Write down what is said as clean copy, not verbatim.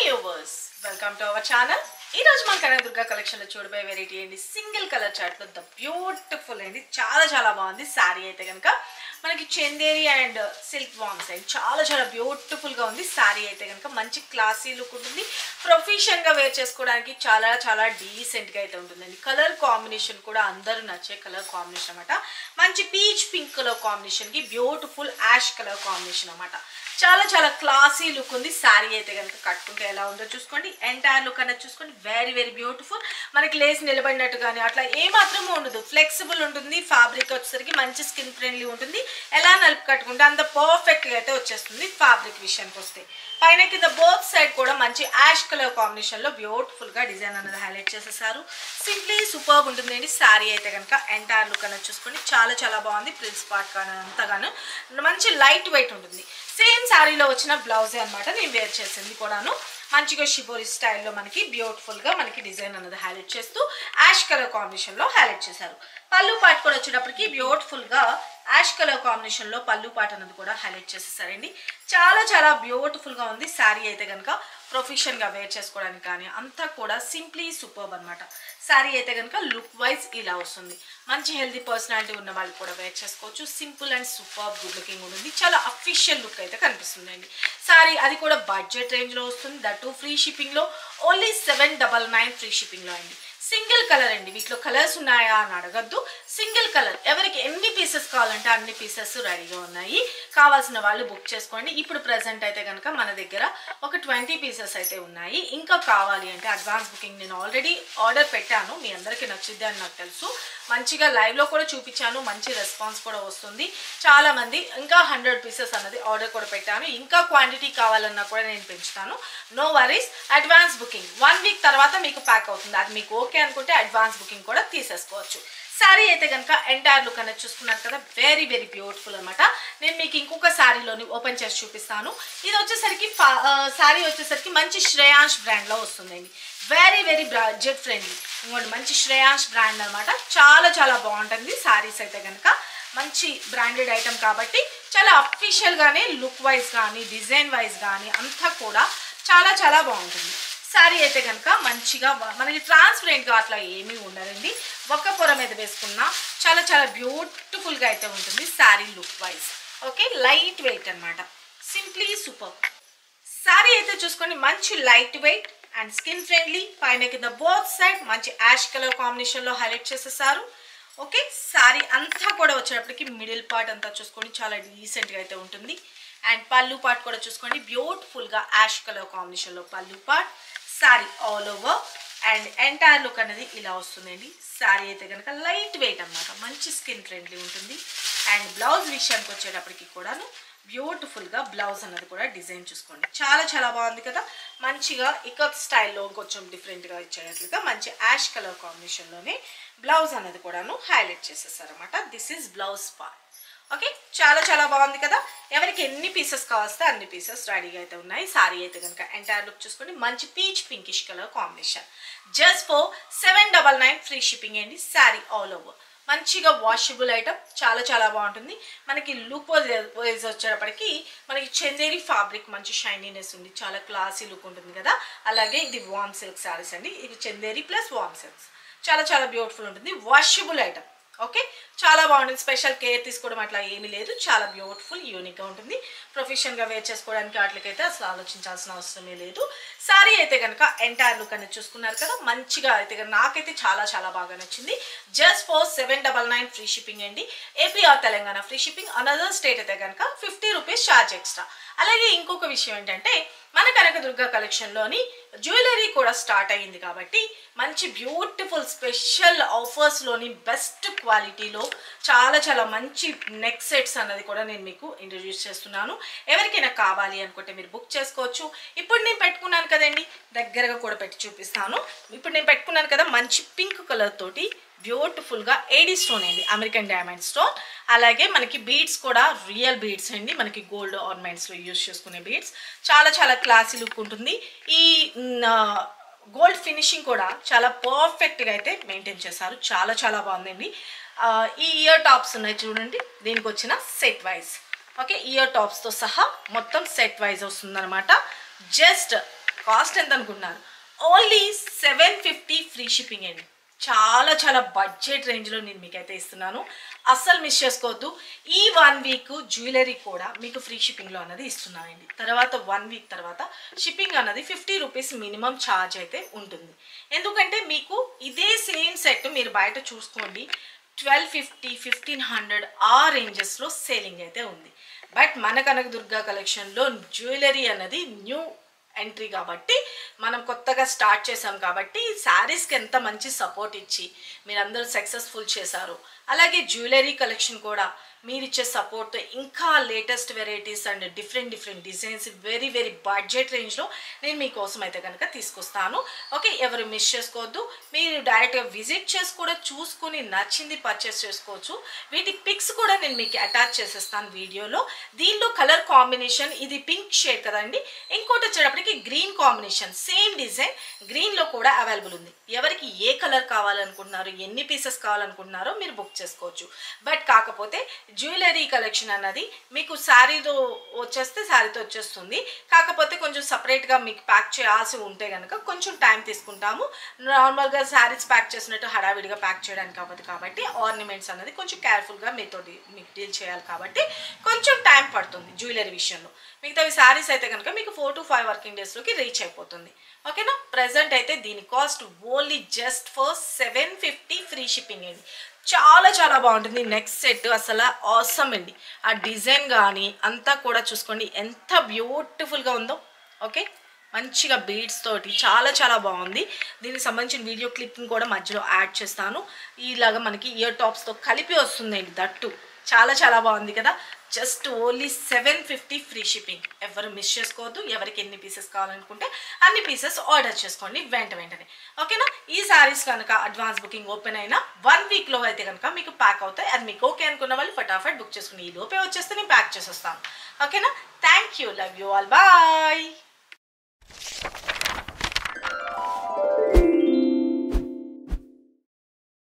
viewers, welcome to our channel. ఈ రోజు మన కనకదుర్గ కలెక్షన్ లో చూడబోయే వెరైటీ ఏంటి సింగిల్ కలర్ చార్ట్ లో ద బ్యూటిఫుల్ అండి. చాలా బాగుంది. సారీ అయితే కనుక మనకి Chanderi and silk worms and చాలా బ్యూటిఫుల్ గా ఉంది. సారీ అయితే కనుక మంచి క్లాసీ లుక్ ఉంటుంది. ప్రొఫెషన్ గా వేర్ చేసుకోవడానికి చాలా డీసెంట్ గా అయితే ఉంటుందండి. కలర్ కాంబినేషన్ కూడా అందరూ నచ్చే కలర్ కాంబినేషన్ అన్నమాట. మంచి పీచ్ పింక్ కలర్ కాంబినేషన్ కి బ్యూటిఫుల్ యాష్ కలర్ కాంబినేషన్ అన్నమాట. చాలా క్లాసీ లుక్ ఉంది. సారీ అయితే కనుక కట్టుకుంటే ఎలా ఉందో చూసుకోండి. ఎంటైర్ లుక్ అనేది చూసుకోండి. Very beautiful. మనకి లేస్ నిలబడినట్టు కానీ అట్లా ఏమాత్రమూ ఉండదు. ఫ్లెక్సిబుల్ ఉంటుంది. ఫ్యాబ్రిక్ వచ్చేసరికి మంచి స్కిన్ ఫ్రెండ్లీ ఉంటుంది. ఎలా నలుపు కట్టుకుంటే అంత పర్ఫెక్ట్గా అయితే వచ్చేస్తుంది. ఫ్యాబ్రిక్ విషయానికి వస్తే పైన కింద బోత్ సైడ్ కూడా మంచి యాష్ కలర్ కాంబినేషన్లో బ్యూటిఫుల్గా డిజైన్ అనేది హైలైట్ చేసేసారు. సింప్లీ సూపర్ ఉంటుందండి. సారీ అయితే కనుక ఎంటైర్ లుక్ అనేది చూసుకోండి. చాలా బాగుంది. ప్రిన్స్ పార్ట్ కానీ అంతగాను మంచి లైట్ వెయిట్ ఉంటుంది. సేమ్ శారీలో వచ్చిన బ్లౌజే అనమాట నేను వేర్ చేసింది కూడాను. మంచిగా షిబోరి స్టైల్లో మనకి బ్యూటిఫుల్గా మనకి డిజైన్ అనేది హైలైట్ చేస్తూ యాష్ కలర్ కాంబినేషన్లో హైలైట్ చేశారు. పళ్ళు పాటు కూడా వచ్చేటప్పటికి బ్యూటిఫుల్గా యాష్ కలర్ కాంబినేషన్లో పళ్ళు పాటు అనేది కూడా హైలైట్ చేసేసారండి. చాలా బ్యూటిఫుల్గా ఉంది. శారీ అయితే కనుక ప్రొఫెషన్గా వేర్ చేసుకోవడానికి కానీ అంతా కూడా సింప్లీ సూపర్బ్ అనమాట. శారీ అయితే కనుక లుక్ వైజ్ ఇలా వస్తుంది. మంచి హెల్తీ పర్సనాలిటీ ఉన్న వాళ్ళు కూడా వేర్ చేసుకోవచ్చు. Simple and super good looking ఉంటుంది. చాలా అఫీషియల్ లుక్ అయితే కనిపిస్తుందండి. శారీ అది కూడా బడ్జెట్ రేంజ్లో వస్తుంది. దట్టు ఫ్రీ షిప్పింగ్లో ఓన్లీ 799 ఫ్రీ షిప్పింగ్లో అండి. సింగిల్ కలర్ అండి. వీటిలో కలర్స్ ఉన్నాయా అని అడగద్దు. Single colour. ఎవరికి ఎన్ని పీసెస్ కావాలంటే అన్ని పీసెస్ రెడీగా ఉన్నాయి. కావాల్సిన వాళ్ళు బుక్ చేసుకోండి. ఇప్పుడు ప్రెసెంట్ అయితే కనుక మన దగ్గర ఒక 20 పీసెస్ అయితే ఉన్నాయి. ఇంకా కావాలి అంటే అడ్వాన్స్ బుకింగ్ నేను ఆల్రెడీ ఆర్డర్ పెట్టాను. మీ అందరికీ నచ్చిద్ది అని నాకు తెలుసు. మంచిగా లైవ్లో కూడా చూపించాను. మంచి రెస్పాన్స్ కూడా వస్తుంది. చాలామంది ఇంకా 100 పీసెస్ అన్నది ఆర్డర్ కూడా పెట్టాను. ఇంకా క్వాంటిటీ కావాలన్నా కూడా నేను పెంచుతాను. No worries. Advance booking 1 week తర్వాత మీకు ప్యాక్ అవుతుంది. అది మీకు ఓకే అనుకుంటే అడ్వాన్స్ బుకింగ్ కూడా తీసేసుకోవచ్చు. శారీ అయితే కనుక ఎంటైర్ లుక్ అనేది చూసుకున్నారు కదా. వెరీ బ్యూటిఫుల్ అనమాట. నేను మీకు ఇంకొక శారీలోని ఓపెన్ చేసి చూపిస్తాను. ఇది వచ్చేసరికి శారీ వచ్చేసరికి మంచి శ్రేయాంష్ బ్రాండ్లో వస్తుందండి. Very budget friendly. ఇంకోటి మంచి శ్రేయాంష్ బ్రాండ్ అనమాట. చాలా బాగుంటుంది. శారీస్ అయితే కనుక మంచి బ్రాండెడ్ ఐటమ్ కాబట్టి చాలా అఫీషియల్గానే లుక్ వైజ్ కానీ డిజైన్ వైజ్ కానీ అంతా కూడా చాలా బాగుంటుంది. శారీ అయితే కనుక మంచిగా మనకి ట్రాన్స్పరెంట్గా అట్లా ఏమీ ఉండదండి. ఒక్క పొర మీద వేసుకున్న చాలా బ్యూటిఫుల్గా అయితే ఉంటుంది sari look wise. Okay, light weight అనమాట. Simply super. శారీ అయితే చూసుకోండి. మంచి light weight and skin friendly. పైన కింద బోత్ సైడ్ మంచి యాష్ కలర్ కాంబినేషన్లో హైలైట్ చేసేసారు. ఓకే, శారీ అంతా కూడా వచ్చేటప్పటికి మిడిల్ పార్ట్ అంతా చూసుకోండి. చాలా డీసెంట్గా అయితే ఉంటుంది. అండ్ పళ్ళు పార్ట్ కూడా చూసుకోండి. బ్యూటిఫుల్గా యాష్ కలర్ కాంబినేషన్లో పళ్ళు part. Sari all over and entire look అనేది ఇలా వస్తుందండి. శారీ అయితే కనుక లైట్ వెయిట్ అనమాట. మంచి స్కిన్ ఫ్రెండ్లీ ఉంటుంది. అండ్ బ్లౌజ్ విషయానికి వచ్చేటప్పటికి కూడాను బ్యూటిఫుల్గా బ్లౌజ్ అన్నది కూడా డిజైన్ చూసుకోండి. చాలా బాగుంది కదా. మంచిగా ఇకత్ స్టైల్లో కొంచెం డిఫరెంట్గా ఇచ్చేటట్లుగా మంచి యాష్ కలర్ కాంబినేషన్లోనే బ్లౌజ్ అన్నది కూడాను హైలైట్ చేసేసారనమాట. This is blouse part. Okay, చాలా బాగుంది కదా. ఎవరికి ఎన్ని పీసెస్ కావస్తే అన్ని పీసెస్ రెడీగా అయితే ఉన్నాయి. సారీ అయితే కనుక ఎంటైర్ లుక్ చూసుకోండి. మంచి peach pinkish colour combination. Just for 799 free shipping అండి. Sari all over. మంచిగా వాషబుల్ ఐటమ్. చాలా బాగుంటుంది. మనకి లుక్ వైజ్ వచ్చేటప్పటికి మనకి చందేరి ఫ్యాబ్రిక్ మంచి షైనీనెస్ ఉంది. చాలా క్లాసీ లుక్ ఉంటుంది కదా. అలాగే ఇది వామ్ సిల్క్ శారీస్ అండి. ఇది చందేరి ప్లస్ వామ్ సిల్క్స్. చాలా బ్యూటిఫుల్ ఉంటుంది. Washable item. ఓకే, చాలా బాగుంటుంది. స్పెషల్ కేర్ తీసుకోవడం అట్లా ఏమీ లేదు. చాలా బ్యూటిఫుల్ యూనిక్గా ఉంటుంది. ప్రొఫెషన్గా వేర్ చేసుకోవడానికి వాటికైతే అసలు ఆలోచించాల్సిన అవసరమే లేదు. సారీ అయితే కనుక ఎంటైర్ లుక్ అనేది చూసుకున్నారు కదా. మంచిగా అయితే నాకైతే చాలా బాగా నచ్చింది. జస్ట్ ఫర్ 799 ఫ్రీ షిప్పింగ్ అండి. AP or Telangana free shipping. Another state అయితే కనుక 50 రూపీస్ ఛార్జ్ ఎక్స్ట్రా. అలాగే ఇంకొక విషయం ఏంటంటే మన కనకదుర్గ కలెక్షన్లోని జ్యువెలరీ కూడా స్టార్ట్ అయ్యింది కాబట్టి మంచి బ్యూటిఫుల్ స్పెషల్ ఆఫర్స్లోని బెస్ట్ క్వాలిటీలో చాలా మంచి నెక్ సెట్స్ అన్నది కూడా నేను మీకు ఇంట్రడ్యూస్ చేస్తున్నాను. ఎవరికైనా కావాలి అనుకుంటే మీరు బుక్ చేసుకోవచ్చు. ఇప్పుడు నేను పెట్టుకున్నాను కదండి, దగ్గరగా కూడా పెట్టి చూపిస్తాను. ఇప్పుడు నేను పెట్టుకున్నాను కదా మంచి పింక్ కలర్ తోటి బ్యూటిఫుల్గా ఏడీ స్టోన్ అండి, అమెరికన్ డైమండ్ స్టోన్. అలాగే మనకి బీడ్స్ కూడా రియల్ బీడ్స్ అండి. మనకి గోల్డ్ ఆర్నమెంట్స్లో యూజ్ చేసుకునే బీడ్స్. చాలా క్లాసీ లుక్ ఉంటుంది. ఈ గోల్డ్ ఫినిషింగ్ కూడా చాలా పర్ఫెక్ట్గా అయితే మెయింటైన్ చేశారు. చాలా బాగుందండి. ఈ ఇయర్ టాప్స్ ఉన్నాయి చూడండి. దీనికి వచ్చిన సెట్ వైజ్. ఓకే, ఇయర్ టాప్స్తో సహా మొత్తం సెట్ వైజ్ వస్తుందన్నమాట. జస్ట్ కాస్ట్ ఎంత అనుకుంటున్నారు? ఓన్లీ 750 ఫ్రీ షిప్పింగ్ అండి. చాలా చాలా బడ్జెట్ రేంజ్లో నేను మీకైతే ఇస్తున్నాను. అస్సలు మిస్ చేసుకోవద్దు. ఈ 1 వీక్ జ్యువెలరీ కూడా మీకు ఫ్రీ షిప్పింగ్లో అన్నది ఇస్తున్నానండి. తర్వాత 1 వీక్ తర్వాత షిప్పింగ్ అన్నది 50 రూపీస్ మినిమం ఛార్జ్ అయితే ఉంటుంది. ఎందుకంటే మీకు ఇదే సేమ్ సెట్ మీరు బయట చూసుకోండి 1250, 1500 ఆ రేంజెస్లో సేలింగ్ అయితే ఉంది. బట్ మన కనకదుర్గ కలెక్షన్లో జ్యువెలరీ అన్నది న్యూ ఎంట్రీ కాబట్టి మనం కొత్తగా స్టార్ట్ చేసాం కాబట్టి శారీస్కి ఎంత మంచి సపోర్ట్ ఇచ్చి మీరందరూ సక్సెస్ఫుల్ చేశారు. అలాగే జ్యువెలరీ కలెక్షన్ కూడా మీరు ఇచ్చే సపోర్ట్తో ఇంకా latest varieties and different designs very budget రేంజ్లో నేను మీకోసం అయితే కనుక తీసుకొస్తాను. ఓకే, ఎవరు మిస్ చేసుకోవద్దు. మీరు డైరెక్ట్గా విజిట్ చేసి కూడా చూసుకొని నచ్చింది పర్చేస్ చేసుకోవచ్చు. వీటి పిక్స్ కూడా నేను మీకు అటాచ్ చేసేస్తాను వీడియోలో. దీనిలో కలర్ కాంబినేషన్ ఇది పింక్ షేడ్ కదండి, ఇంకోటి వచ్చేటప్పటికి గ్రీన్ కాంబినేషన్ సేమ్ డిజైన్ గ్రీన్లో కూడా అవైలబుల్ ఉంది. ఎవరికి ఏ కలర్ కావాలనుకుంటున్నారో ఎన్ని పీసెస్ కావాలనుకుంటున్నారో మీరు బుక్ చేసుకోవచ్చు. బట్ కాకపోతే జ్యువెలరీ కలెక్షన్ అన్నది మీకు శారీతో వచ్చేస్తుంది. కాకపోతే కొంచెం సపరేట్గా మీకు ప్యాక్ చేయాల్సి ఉంటే కనుక కొంచెం టైం తీసుకుంటాము. నార్మల్గా శారీస్ ప్యాక్ చేసినట్టు హడావిడిగా ప్యాక్ చేయడానికి కాబట్టి ఆర్నమెంట్స్ అన్నది కొంచెం కేర్ఫుల్గా మీకు డీల్ చేయాలి కాబట్టి కొంచెం టైం పడుతుంది జ్యువెలరీ విషయంలో. మిగతావి శారీస్ అయితే కనుక మీకు 4 to 5 వర్కింగ్ డేస్లోకి రీచ్ అయిపోతుంది. ఓకేనా? ప్రజెంట్ అయితే దీని cost only just for 750 free shipping అండి. చాలా చాలా బాగుంటుంది. నెక్స్ట్ సెట్ అసలు ఆసమ్ అండి. ఆ డిజైన్ కానీ అంతా కూడా చూసుకోండి ఎంత బ్యూటిఫుల్గా ఉందో. ఓకే, మంచిగా బీడ్స్ తోటి చాలా చాలా బాగుంది. దీనికి సంబంధించిన వీడియో క్లిప్ని కూడా మధ్యలో యాడ్ చేస్తాను. ఇలాగా మనకి ఇయర్ టాప్స్తో కలిపి వస్తుందండి. దట్టు చాలా చాలా బాగుంది కదా. Just only 750 free shipping. ఎవరు మిస్ చేసుకోవద్దు. ఎవరికి ఎన్ని పీసెస్ కావాలనుకుంటే అన్ని పీసెస్ ఆర్డర్ చేసుకోండి వెంటనే. ఓకేనా? ఈ శారీస్ కనుక అడ్వాన్స్ బుకింగ్ ఓపెన్ అయినా 1 వీక్లో అయితే కనుక మీకు ప్యాక్ అవుతాయి. అది మీకు ఓకే అనుకున్న వాళ్ళు ఫటాఫట్ బుక్ చేసుకుని ఈ లోపే వచ్చేస్తే నేను ప్యాక్ చేసేస్తాను. ఓకేనా? Thank you. Love you all. Bye.